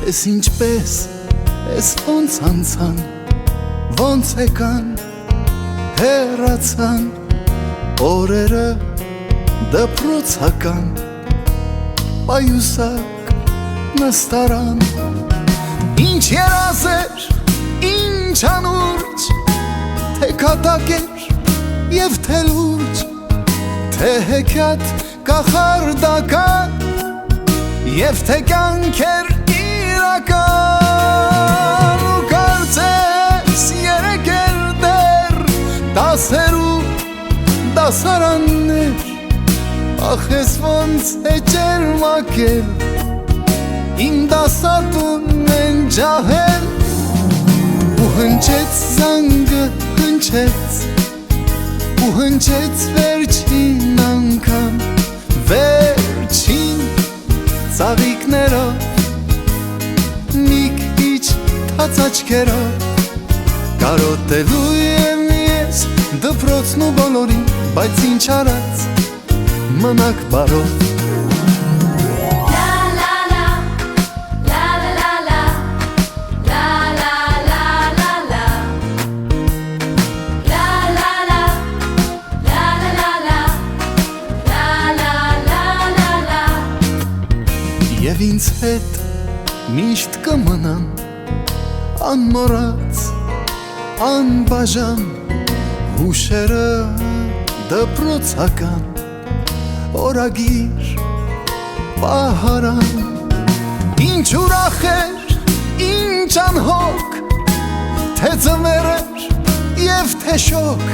Ես ինչպես, ես ոնց անցան, ոնց եկան, հեռացան, օրերը դպրոցական, պայուսակ նստարան, ինչ երազեր, ինչ անուրջ, թե կատակ էր և թե լուրջ, թե հեքիաթ կախարդական և թե կյանք էր իրական ու կարծես երեկ էր դեռ դասերու դասարաններ ախ ես ոնց է ջերմակել իմ դասատուն են ջահել ու հնչեց զանգը հնչեց ու հնչեց վերջին անգամ վերջին ծաղիկներով մի քիչ թաց աչքերով կարոտելու եմ ես դպրոցն ու բոլորին բայց ինչ արած մնաք բարով Եվ ինձ հետ միշտ կմնան անմոռաց, անբաժան հուշերը դպրոցական օրագիր պահարան ինչ ուրախ էր, ինչ անհոգ թե ձմեռ էր և թե շոգ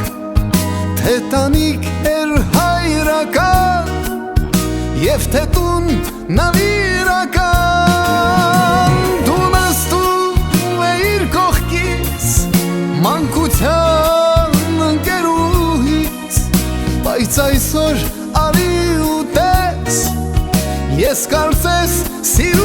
թե տանիք էր հայրական և թե տուն նվիրական դու նստում էիր կողքիս մանկության ընկերուհիս բայց այսօր արի ու տես ես կարծես սիրում